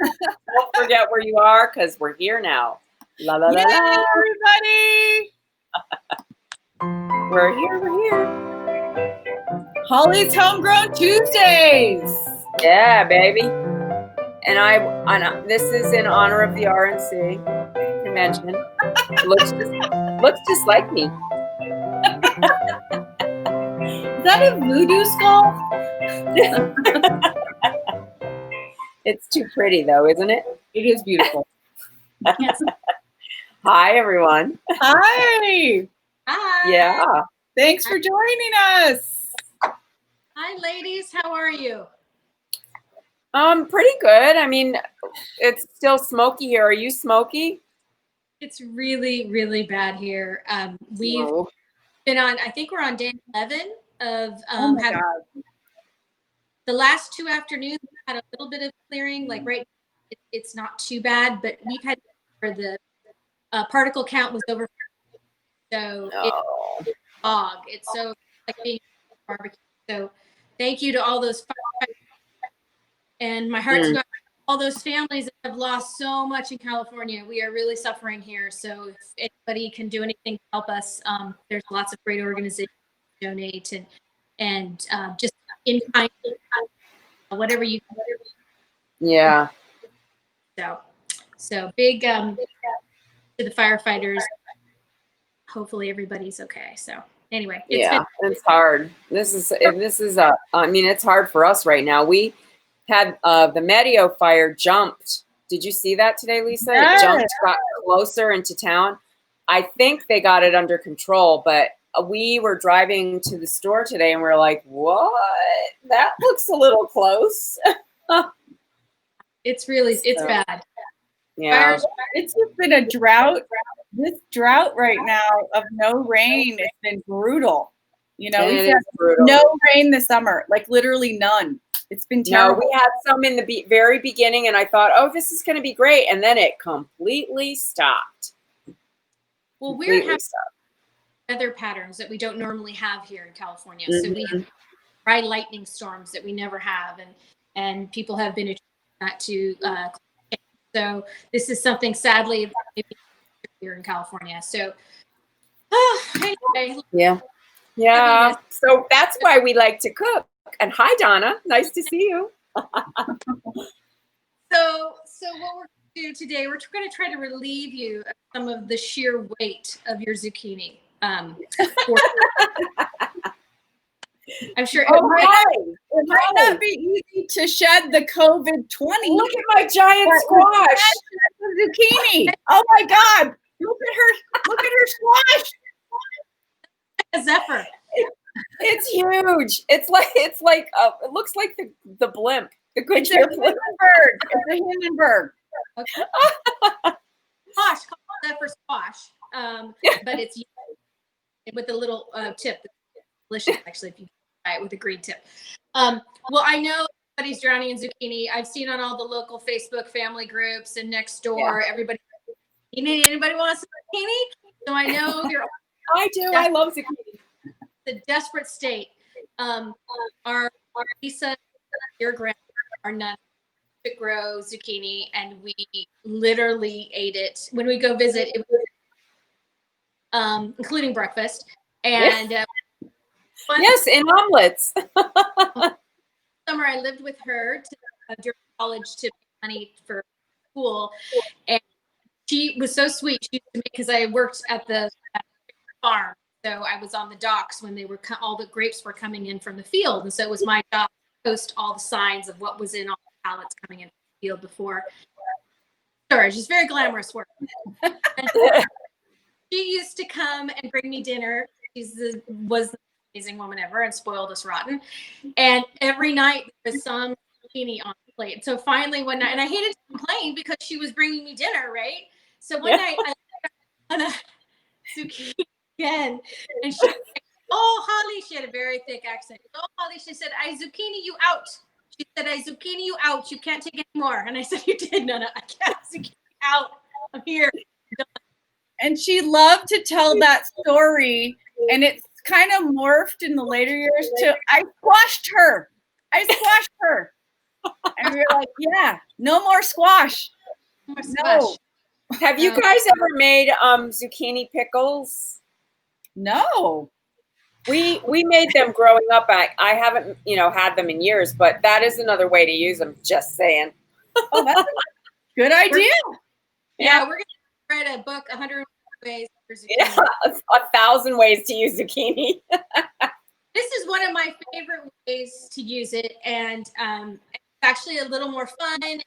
Don't forget where you are because we're here now. La la la Yay, la. everybody! We're here. Hollie's Homegrown Tuesdays. Yeah, baby. And this is in honor of the RNC convention. Looks just like me. Is that a voodoo skull? It's too pretty though, isn't it? It is beautiful. Hi, everyone. Hi. Hi. Yeah. Thanks for joining us. Hi, ladies. How are you? Pretty good. I mean, it's still smoky here. Are you smoky? It's really, really bad here. We've No. been on, I think we're on day 11 of Oh my having God. the last 2 afternoons. We had a little bit of clearing, like right now, it's not too bad, but we've had where the particle count was over. So it's fog. It's so like being barbecue. So thank you to all those firefighters. And my heart's going to all those families that have lost so much in California. We are really suffering here. So if anybody can do anything to help us, there's lots of great organizations to donate and just in kind, whatever you can. Yeah. So big to the firefighters. Hopefully everybody's okay. So anyway, it's hard. This is I mean, it's hard for us right now. We had the Medio fire jumped. Did you see that today, Lisa? Yes. It jumped, got closer into town. I think they got it under control, but we were driving to the store today and we're like, what? That looks a little close. it's bad. Yeah. It's just been a drought. This drought right now of no rain, it's been brutal. You know, we've had no rain this summer, like literally none. It's been terrible. No, we had some in the very beginning, and I thought, oh, this is going to be great. And then it completely stopped. Well, we're having weather patterns that we don't normally have here in California. So we have dry lightning storms that we never have. And people have been attributing that to so this is something sadly here in California. So anyway. Yeah. So that's why we like to cook. And hi, Donna. Nice to see you. So what we're going to do today, we're going to try to relieve you of some of the sheer weight of your zucchini. I'm sure it might not be easy to shed the COVID-20. Look at my giant squash. Zucchini. Oh my God. Look at her squash. A zephyr. It's huge. It looks like the blimp. The good year blimp. It's a Hindenburg. Okay. Squash, called zephyr squash. But it's with a little tip. Delicious, actually, if you try it with a green tip. Well, I know everybody's drowning in zucchini. I've seen on all the local Facebook family groups and next door, everybody. Anybody want some zucchini? So I know you're. I do. I love zucchini. The desperate state. Our Lisa, your grandma, our nun, to grow zucchini, and we literally ate it when we go visit. It was, including breakfast, and yes, in omelets. Summer, I lived with her during college to make money for school, and she was so sweet. She used to make, because I worked at the farm. So I was on the docks when they were all the grapes were coming in from the field, and so it was my job to post all the signs of what was in all the pallets coming in from the field before. Sure, it's just very glamorous work. She used to come and bring me dinner. Was the most amazing woman ever and spoiled us rotten. And every night there was some zucchini on the plate. So finally one night, and I hated to complain because she was bringing me dinner, right? So one night I on a zucchini again, and she said, oh, Hollie, she had a very thick accent. Oh, Hollie, she said, I zucchini you out. She said, I zucchini you out. You can't take any more. And I said, you did? No, I can't zucchini out. I'm here. And she loved to tell that story, and it's kind of morphed in the later years to, I squashed her. And we were like, yeah, no more squash. More No. squash. Have you guys ever made zucchini pickles? No. We made them growing up. I haven't, had them in years, but that is another way to use them. Just saying. Oh, that's a good idea. Yeah, we're gonna write a book, 100 ways for zucchini. Yeah, 1,000 ways to use zucchini. This is one of my favorite ways to use it, and it's actually a little more fun. It's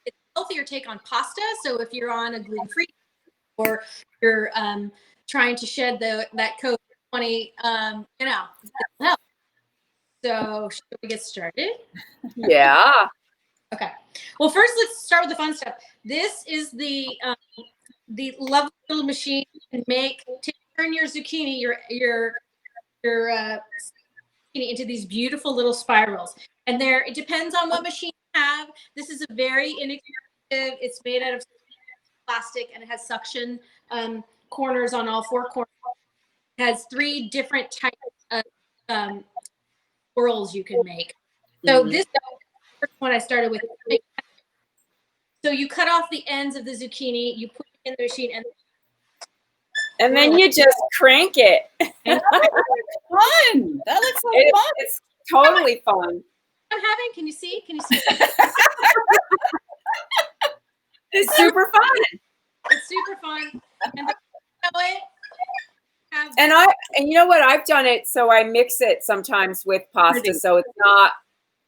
a healthier take on pasta. So if you're on a gluten-free or you're trying to shed that COVID-20, it'll help. So should we get started? Yeah. Okay. Well, first let's start with the fun stuff. This is the lovely little machine you can turn your zucchini, your zucchini into these beautiful little spirals. And it depends on what machine you have. This is a very inexpensive. It's made out of plastic and it has suction corners on all four corners. It has 3 different types of swirls you can make. So this is the first one I started with. So you cut off the ends of the zucchini, you put it in the machine, and then you just crank it. And that looks fun. That looks like fun. It's totally fun. I'm having. Can you see? It's super fun. It's super fun. And you know what? I've done it so I mix it sometimes with pasta, so it's not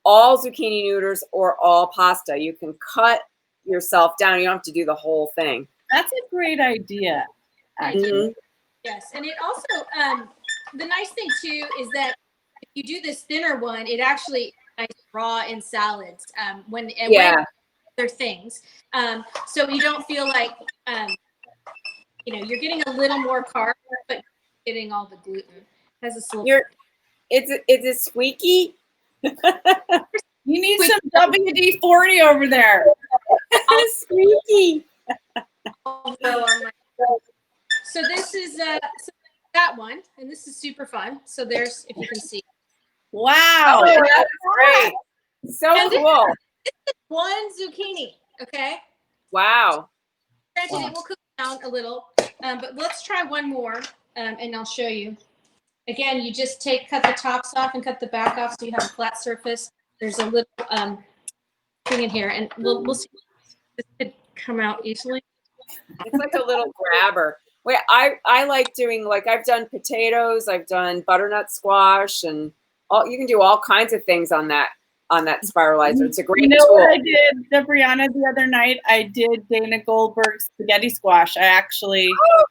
all zucchini noodles or all pasta. You can cut yourself down. You don't have to do the whole thing. That's a great idea. Mm-hmm. Yes, and it also the nice thing too is that if you do this thinner one, it actually is nice raw in salads when other things. So you don't feel like you're getting a little more carbs, but getting all the gluten. It has a slow. Is it squeaky? You need some WD-40 over there. Squeaky. So this is that one, and this is super fun. So there's, if you can see. Wow. Oh, that's great. So cool. This is one zucchini, okay? Wow. Granted, it will cook down a little, but let's try one more, and I'll show you. Again, you just cut the tops off and cut the back off so you have a flat surface. There's a little thing in here, and we'll see if this could come out easily. It's like a little grabber. Wait, I like doing, like, I've done potatoes, I've done butternut squash, and you can do all kinds of things on that spiralizer. It's a great tool. What I did, Brianna, the other night? I did Dana Goldberg's spaghetti squash. I actually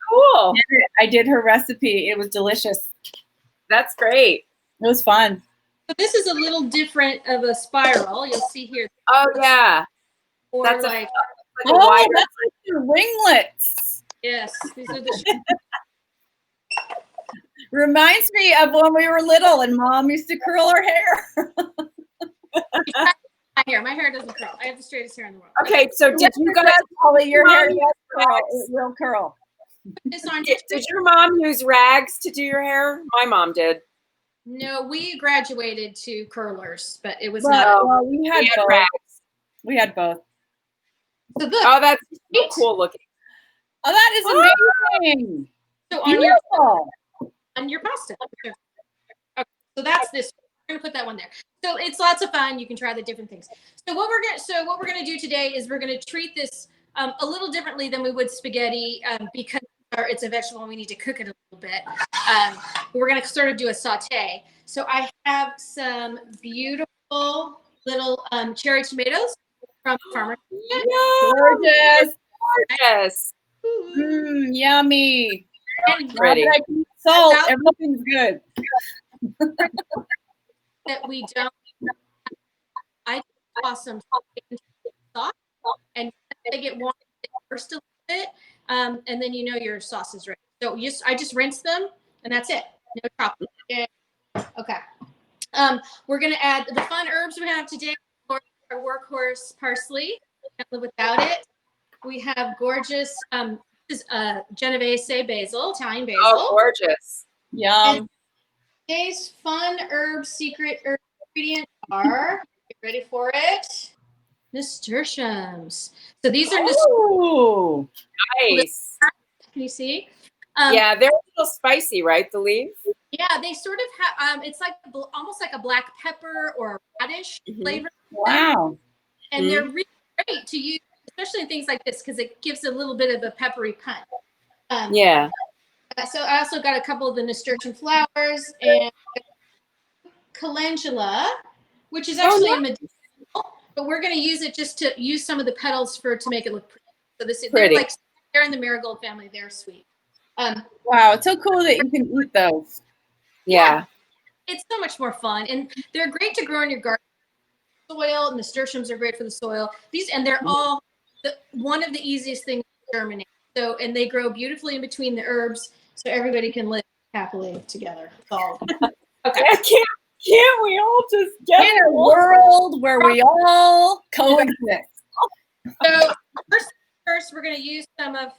cool. I did her recipe. It was delicious. That's great. It was fun. So this is a little different of a spiral. You'll see here. Oh yeah. Or that's like that's like your ringlets. Yes, these are the. Reminds me of when we were little and Mom used to curl our hair. My hair doesn't curl. I have the straightest hair in the world. Okay, so did you guys, Hollie, your hair will curl. Did your mom use rags to do your hair? My mom did. No, we graduated to curlers, but it was not. Well, we had both. Rags. We had both. So look, that's so cool looking. Oh, that is amazing. So on your pasta. Okay, so that's this. We're gonna put that one there. So it's lots of fun. You can try the different things. So what we're gonna do today is we're gonna treat this a little differently than we would spaghetti because it's a vegetable and we need to cook it a little bit. We're gonna sort of do a saute. So I have some beautiful little cherry tomatoes from Farmer. Gorgeous. Gorgeous. Yummy. And pretty. Salt. Everything's good. That we don't. I toss some sauce, and they get warm first a little bit, and then your sauce is ready. So I just rinse them, and that's it. No chopping. Okay. We're gonna add the fun herbs we have today. Our workhorse parsley. Can't live without it. We have gorgeous Genovese basil, Italian basil. Oh, gorgeous. Yum. And today's fun secret herb ingredient are, get Ready for it? Nasturtiums. So these are Oh, nice. Can you see? Yeah, they're a little spicy, right? The leaves. Yeah, they sort of have. It's like almost like a black pepper or a radish flavor. Wow. And they're really great to use, especially in things like this, because it gives a little bit of a peppery punch. Yeah. So I also got a couple of the nasturtium flowers and calendula, which is actually a medicinal, but we're going to use it just to use some of the petals to make it look pretty. So this they're in the marigold family. They're sweet. Wow, it's so cool that you can eat those. Yeah. It's so much more fun, and they're great to grow in your garden. Soil. Nasturtiums are great for the soil. They're all one of the easiest things to germinate. So, and they grow beautifully in between the herbs, so everybody can live happily together. So, okay. Can't we all just get in a world where we all coexist? So first we're going to use some of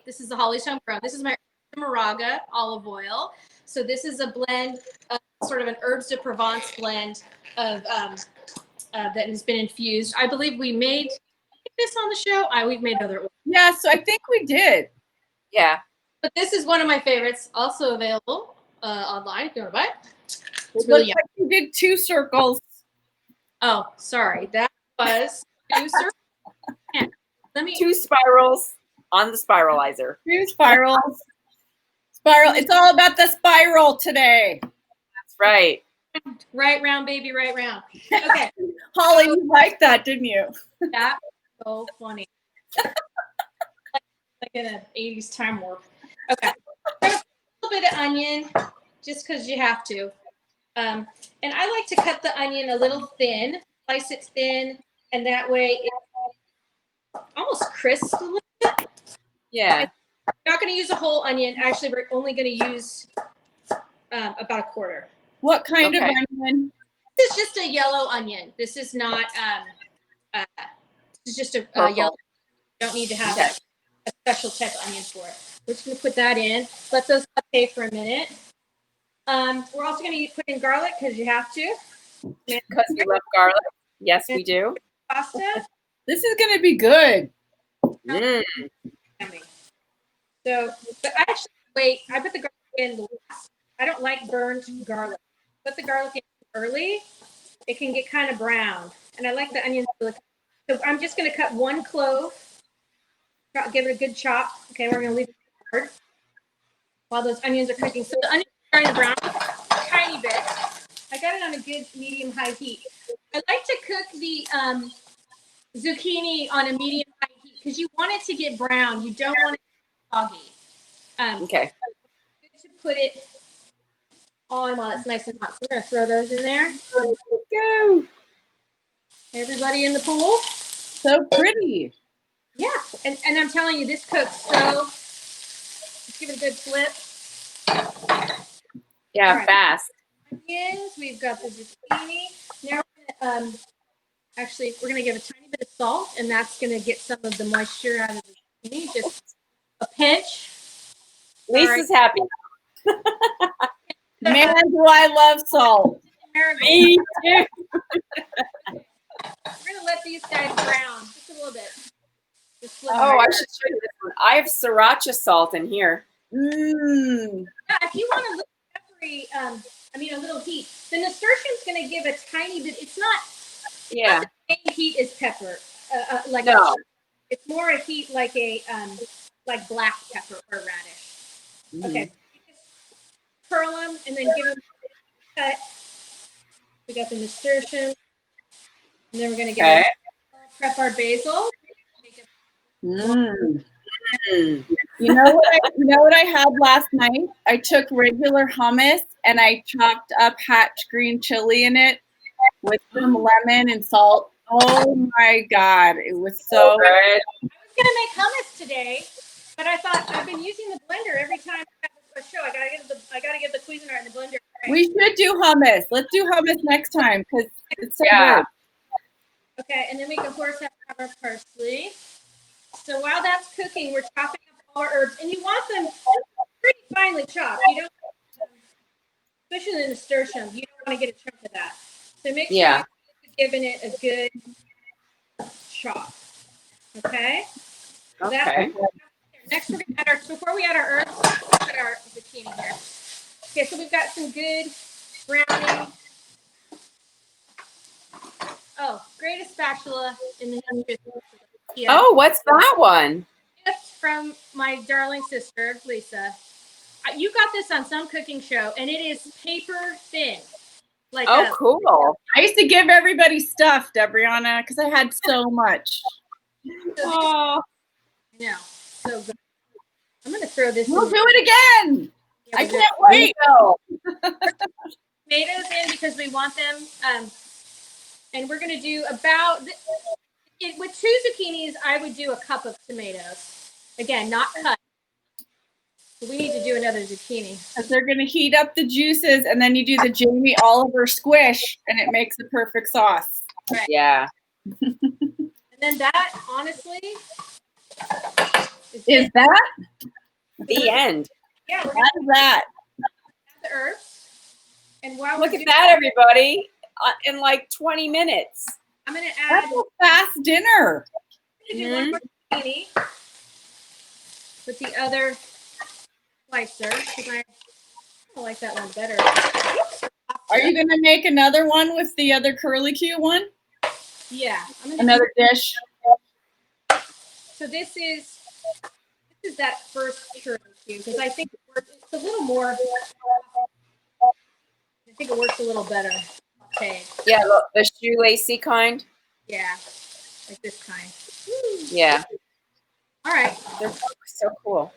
this is the Hollie's Homegrown. This is my Moraga olive oil. So this is a blend, sort of an herbs de Provence blend of that has been infused. I believe we made this on the show. We've made other oils. Yeah, so I think we did. Yeah. But this is one of my favorites, also available online if you want to buy it. It looks like you did 2 circles. Oh, sorry. That was 2 circles. Yeah. 2 spirals on the spiralizer. 2 spirals. It's all about the spiral today. That's right. Right round, baby, right round. Okay. Hollie, you liked that, didn't you? That was so funny. like in an 80s time warp. Okay. A little bit of onion, just because you have to. And I like to cut the onion a little thin, slice it thin, and that way it's almost crisp a little bit. Yeah. We're not going to use a whole onion. Actually, we're only going to use about a quarter. What kind of onion? This is just a yellow onion. This is not. This is just a yellow. You don't need to have a special type of onion for it. We're just going to put that in. Let those saute for a minute. We're also going to put in garlic because you have to. Because we love garlic. Yes, we do. Pasta. This is going to be good. Mm. So, but I put the garlic in last. I don't like burned garlic. Put the garlic in early. It can get kind of brown. And I like the onions. So I'm just going to cut 1 clove. Give it a good chop. Okay, we're going to leave it hard while those onions are cooking. So the onions are starting to brown a tiny bit. I got it on a good medium-high heat. I like to cook the zucchini on a medium-high heat because you want it to get brown. You don't want it to get soggy. Okay. Good to put it on while it's nice and hot. So we're going to throw those in there. Go. Everybody in the pool. So pretty. Yeah, and I'm telling you, this cooks so. Let's give it a good flip. Yeah, right. fast. Onions. We've got the zucchini. Now, we're gonna give a tiny bit of salt, and that's gonna get some of the moisture out of the zucchini. Just a pinch. Lisa's happy. Man, do I love salt. Me too. We're gonna let these guys brown just a little bit. I should show you this one. I have sriracha salt in here. Mmm. Yeah, if you want a little peppery, a little heat. The nasturtium's gonna give a tiny bit. It's not. Yeah. Not the same heat as pepper. It's more a heat like a like black pepper or radish. Mm-hmm. Okay. Curl them and then give them a cut. We got the nasturtium, and then we're gonna prep our basil. Mm. You know what I had last night? I took regular hummus and I chopped up hatch green chili in it with some lemon and salt. Oh my God, it was so good. I was gonna make hummus today, but I thought I've been using the blender every time I have a show. I gotta get the Cuisinart in the blender. Right? We should do hummus. Let's do hummus next time because it's so good. Okay, and then we can horse our parsley. So while that's cooking, we're chopping up all our herbs, and you want them pretty finely chopped. You don't, especially in the nasturtium, you don't want to get a chunk of that. So make sure you're giving it a good chop. Okay? Okay. Next, we're going to add before we add our herbs, let's put our zucchini here. Okay, so we've got some good browning. Oh, greatest spatula in the history. Yeah. Oh, what's that one? Gift from my darling sister, Lisa. You got this on some cooking show, and it is paper thin. Like cool. I used to give everybody stuff, Debriana, because I had so much. Oh, no, so good. I'm gonna throw this. We'll do it again. Yeah, I can't wait. Tomatoes in because we want them, and we're gonna do about with 2 zucchinis. I would do a cup of tomatoes. Again, not cut. We need to do another zucchini. Because they're going to heat up the juices, and then you do the Jamie Oliver squish, and it makes the perfect sauce. Right. Yeah. And then that, honestly, is that the end? Yeah. We're gonna add that. Add the herbs. And while look at that, everybody, in like 20 minutes. I'm going to add. That's a fast dinner. I'm going to do one more zucchini with the other slicer, because I like that one better. Are you going to make another one with the other curlicue one? Yeah. Another dish. So this is that first curlicue, because I think it's a little more. I think it works a little better. Okay. Yeah, look, the shoelacy kind. Yeah, like this kind. Yeah. All right. They're so cool.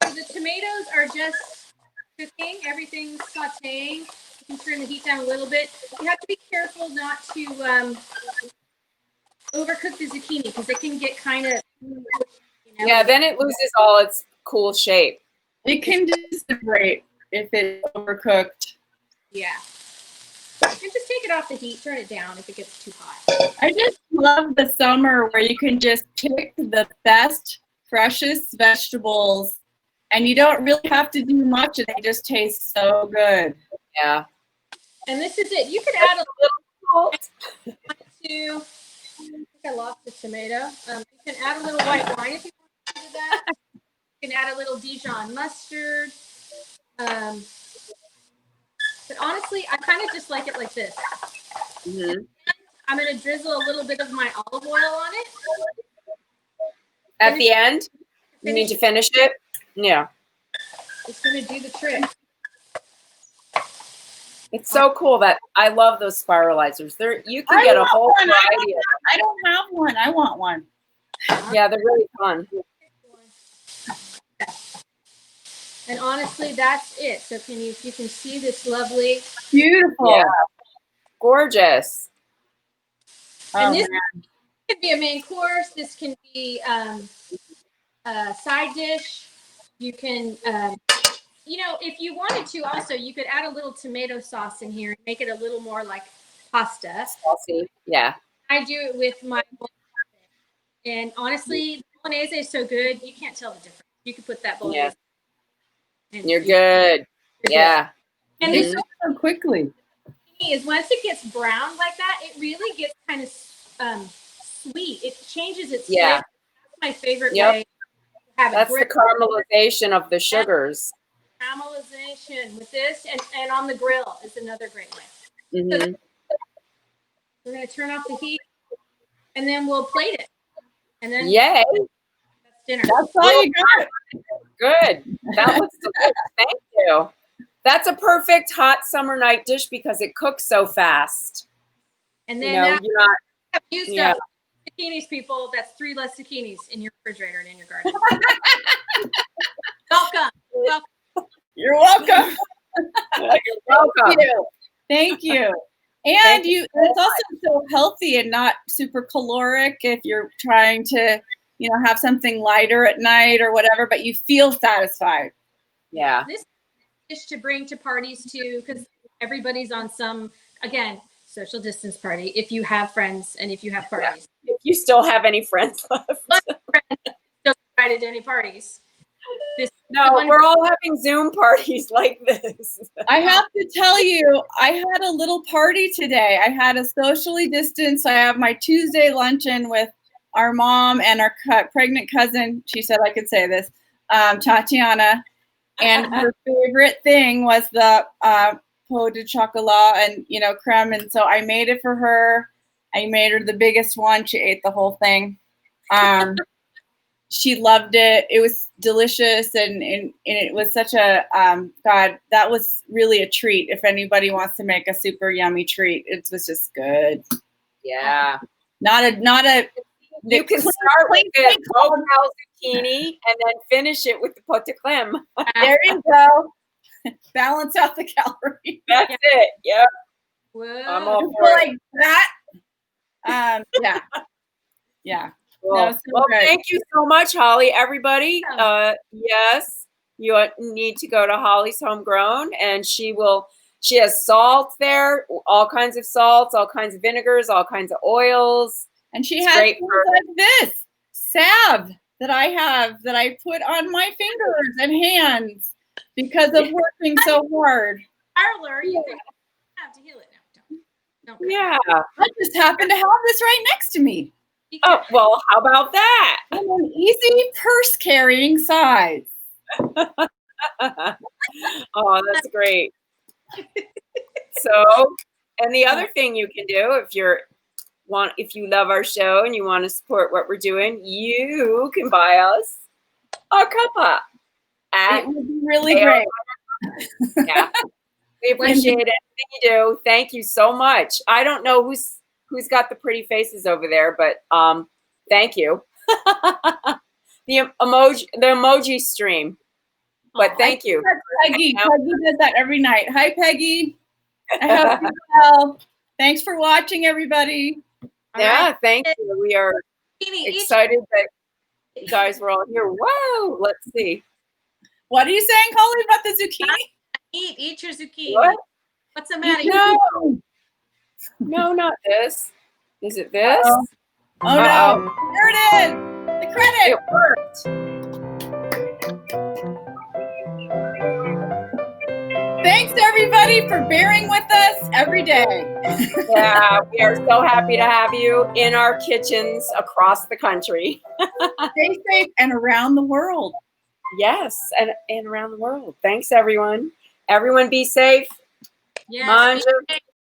So the tomatoes are just cooking. Everything's sauteing. You can turn the heat down a little bit. You have to be careful not to overcook the zucchini because it can get kind of. Yeah, then it loses all its cool shape. It can disintegrate if it's overcooked. Yeah. And just take it off the heat. Turn it down if it gets too hot. I just love the summer where you can just pick the best, freshest vegetables, and you don't really have to do much, and they just taste so good. Yeah. And this is it. You could add a little salt to. I think I lost the tomato. You can add a little white wine if you want to do that. You can add a little Dijon mustard. But honestly, I kind of just like it like this. Mm-hmm. I'm going to drizzle a little bit of my olive oil on it. At the end? You need to finish it? Yeah. It's going to do the trick. It's so cool that I love those spiralizers. You can get a whole variety of them. I don't have one. I want one. Yeah, they're really fun. And honestly, that's it. So you can see this lovely, beautiful, yeah. Gorgeous. And this could be a main course. This can be a side dish. You can, if you wanted to, also you could add a little tomato sauce in here and make it a little more like pasta. Saucy. Yeah. I do it with my, and honestly, bolognese is so good you can't tell the difference. You could put that bolognese. Yeah. You're good. Yeah. And this so quickly is once it gets brown like that, it really gets kind of sweet. It changes its flavor. That's my favorite way to have it. That's the caramelization of the sugars. Caramelization with this and on the grill is another great way. Mm-hmm. So we're going to turn off the heat and then we'll plate it. And then yay. That's dinner. That's all you got. Good. That looks delicious. Thank you. That's a perfect hot summer night dish because it cooks so fast. And then you're not used up zucchinis, people. That's 3 less zucchinis in your refrigerator and in your garden. Welcome. You're welcome. You're welcome. Thank you. And it's also so healthy and not super caloric if you're trying to, have something lighter at night or whatever, but you feel satisfied. Yeah. This dish to bring to parties too, because everybody's on some, again, social distance party. If you have friends and if you have parties. If you still have any friends left. Still invited to any parties. No, we're all having Zoom parties like this. I have to tell you, I had a little party today. I had a socially distanced. I have my Tuesday luncheon with our mom and our pregnant cousin. She said I could say this, Tatiana. And her favorite thing was the pot de chocolat and, creme. And so I made it for her. I made her the biggest one. She ate the whole thing. She loved it. It was delicious. And it was such a, God, that was really a treat. If anybody wants to make a super yummy treat, it was just good. Yeah. Not a, you can start with the Homegrown zucchini and then finish it with the pot de creme. There you go. Balance out the calories. That's it. Yep. Whoa. I'm all for like that. Yeah. Yeah. Well, thank you so much, Holly. Everybody, yes, you need to go to Holly's Homegrown, and she has salt there, all kinds of salts, all kinds of vinegars, all kinds of oils. And she has things like this salve that I put on my fingers and hands because of working so hard. Parlor, you have to heal it now. Don't yeah. I just happen to have this right next to me. Oh, well, how about that? I'm an easy purse carrying size. Oh, that's great. So, and the other thing you can do if you love our show and you want to support what we're doing, you can buy us a cuppa. It would be really great. Yeah. We appreciate everything you do. Thank you so much. I don't know who's got the pretty faces over there, but thank you. the emoji stream. But thank you. Peggy. Peggy does that every night. Hi, Peggy. I hope you're well. Thanks for watching, everybody. Yeah, thank you. We are excited that you guys were all here. Whoa, let's see. What are you saying, Holly, about the zucchini? Eat your zucchini. What? What's the matter? No, not this. Is it this? Oh no. There it is. The credit. It worked. Thanks, everybody, for bearing with us every day. Yeah, we are so happy to have you in our kitchens across the country. Stay safe and around the world. Yes, and around the world. Thanks, everyone. Everyone be safe. Yes. Manja.